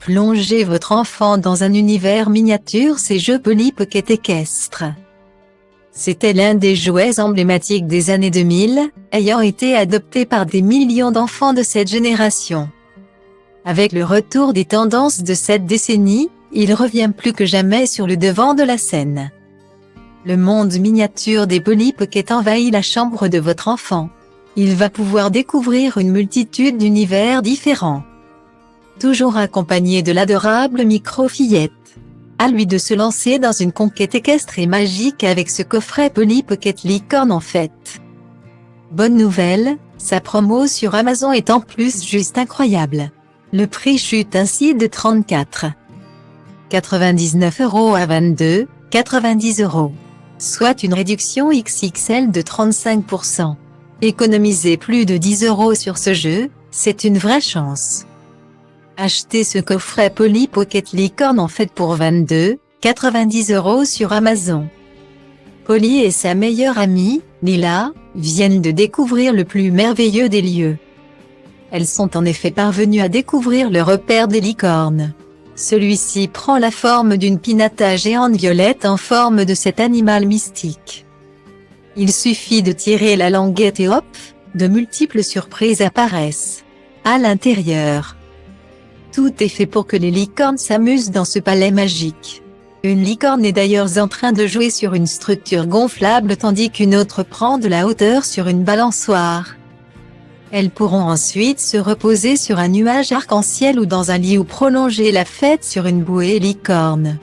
Plongez votre enfant dans un univers miniature, ces jeux Polly Pocket équestres. C'était l'un des jouets emblématiques des années 2000, ayant été adopté par des millions d'enfants de cette génération. Avec le retour des tendances de cette décennie, il revient plus que jamais sur le devant de la scène. Le monde miniature des Polly Pocket envahit la chambre de votre enfant. Il va pouvoir découvrir une multitude d'univers différents. Toujours accompagné de l'adorable micro-fillette. À lui de se lancer dans une conquête équestre et magique avec ce coffret Polly Pocket Licorne en fait. Bonne nouvelle, sa promo sur Amazon est en plus juste incroyable. Le prix chute ainsi de 34,99 € à 22,90 €, soit une réduction XXL de 35%. Économiser plus de 10 € sur ce jeu, c'est une vraie chance. Achetez ce coffret Polly Pocket Licorne en fait pour 22,90 € sur Amazon. Polly et sa meilleure amie, Lila, viennent de découvrir le plus merveilleux des lieux. Elles sont en effet parvenues à découvrir le repère des licornes. Celui-ci prend la forme d'une pinata géante violette en forme de cet animal mystique. Il suffit de tirer la languette et hop, de multiples surprises apparaissent. À l'intérieur. Tout est fait pour que les licornes s'amusent dans ce palais magique. Une licorne est d'ailleurs en train de jouer sur une structure gonflable tandis qu'une autre prend de la hauteur sur une balançoire. Elles pourront ensuite se reposer sur un nuage arc-en-ciel ou dans un lit ou prolonger la fête sur une bouée licorne.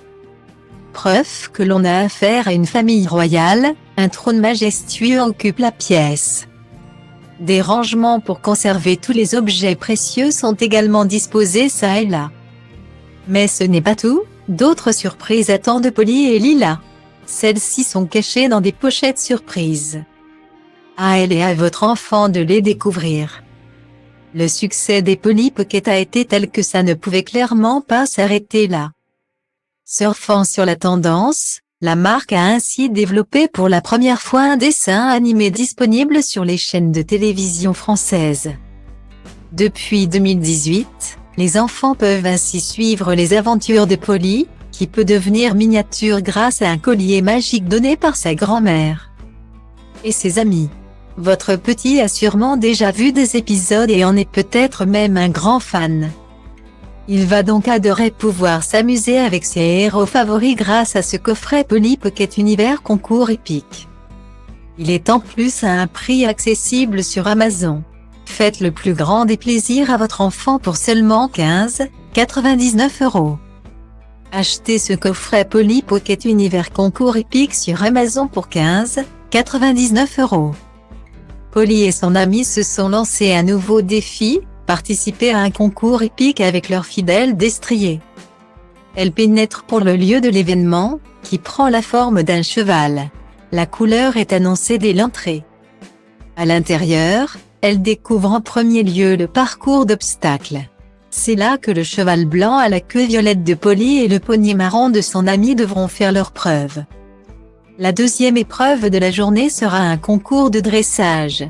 Preuve que l'on a affaire à une famille royale, un trône majestueux occupe la pièce. Des rangements pour conserver tous les objets précieux sont également disposés çà et là. Mais ce n'est pas tout, d'autres surprises attendent Polly et Lila. Celles-ci sont cachées dans des pochettes surprises. À elle et à votre enfant de les découvrir. Le succès des Polly Pocket a été tel que ça ne pouvait clairement pas s'arrêter là. Surfant sur la tendance, la marque a ainsi développé pour la première fois un dessin animé disponible sur les chaînes de télévision françaises. Depuis 2018, les enfants peuvent ainsi suivre les aventures de Polly, qui peut devenir miniature grâce à un collier magique donné par sa grand-mère. Et ses amis. Votre petit a sûrement déjà vu des épisodes et en est peut-être même un grand fan. Il va donc adorer pouvoir s'amuser avec ses héros favoris grâce à ce coffret Polly Pocket Univers Concours épique. Il est en plus à un prix accessible sur Amazon. Faites le plus grand des plaisirs à votre enfant pour seulement 15,99 €. Achetez ce coffret Polly Pocket Univers Concours épique sur Amazon pour 15,99 €. Polly et son ami se sont lancés un nouveau défi, participer à un concours épique avec leur fidèle destrier. Elle pénètre pour le lieu de l'événement, qui prend la forme d'un cheval. La couleur est annoncée dès l'entrée. À l'intérieur, elle découvre en premier lieu le parcours d'obstacles. C'est là que le cheval blanc à la queue violette de Polly et le poney marron de son ami devront faire leurs preuves. La deuxième épreuve de la journée sera un concours de dressage.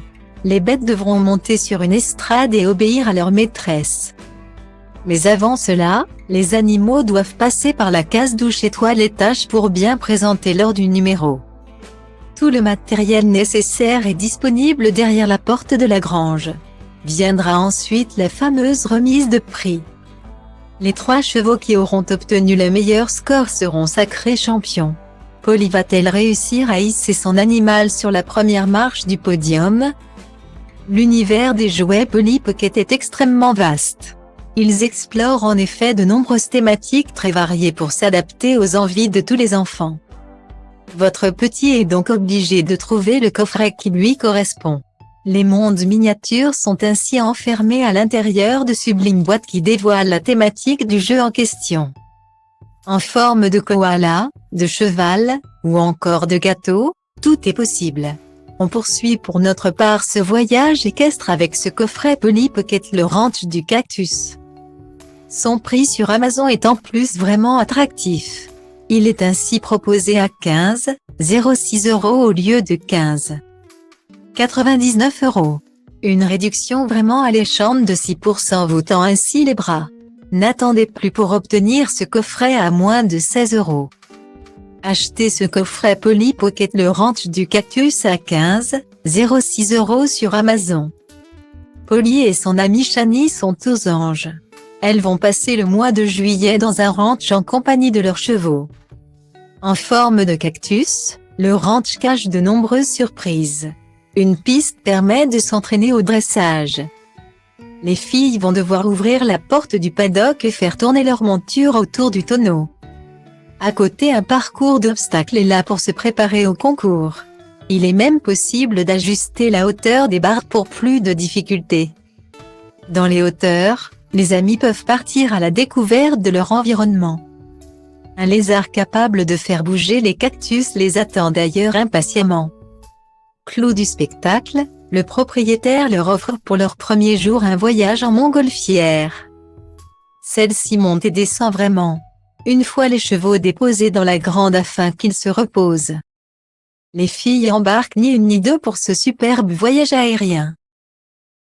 Les bêtes devront monter sur une estrade et obéir à leur maîtresse. Mais avant cela, les animaux doivent passer par la case douche et toilettage pour bien présenter lors du numéro. Tout le matériel nécessaire est disponible derrière la porte de la grange. Viendra ensuite la fameuse remise de prix. Les 3 chevaux qui auront obtenu le meilleur score seront sacrés champions. Polly va-t-elle réussir à hisser son animal sur la première marche du podium ? L'univers des jouets Polly Pocket est extrêmement vaste. Ils explorent en effet de nombreuses thématiques très variées pour s'adapter aux envies de tous les enfants. Votre petit est donc obligé de trouver le coffret qui lui correspond. Les mondes miniatures sont ainsi enfermés à l'intérieur de sublimes boîtes qui dévoilent la thématique du jeu en question. En forme de koala, de cheval, ou encore de gâteau, tout est possible. On poursuit pour notre part ce voyage équestre avec ce coffret Polly Pocket le ranch du cactus. Son prix sur Amazon est en plus vraiment attractif. Il est ainsi proposé à 15,06 € au lieu de 15,99 €. Une réduction vraiment alléchante de 6% vous tend ainsi les bras. N'attendez plus pour obtenir ce coffret à moins de 16 €. Achetez ce coffret Polly Pocket le ranch du cactus à 15,06 € sur Amazon. Polly et son amie Shani sont aux anges. Elles vont passer le mois de juillet dans un ranch en compagnie de leurs chevaux. En forme de cactus, le ranch cache de nombreuses surprises. Une piste permet de s'entraîner au dressage. Les filles vont devoir ouvrir la porte du paddock et faire tourner leur monture autour du tonneau. À côté, un parcours d'obstacles est là pour se préparer au concours. Il est même possible d'ajuster la hauteur des barres pour plus de difficultés. Dans les hauteurs, les amis peuvent partir à la découverte de leur environnement. Un lézard capable de faire bouger les cactus les attend d'ailleurs impatiemment. Clou du spectacle, le propriétaire leur offre pour leur premier jour un voyage en montgolfière. Celle-ci monte et descend vraiment, une fois les chevaux déposés dans la grande afin qu'ils se reposent. Les filles embarquent ni une ni deux pour ce superbe voyage aérien.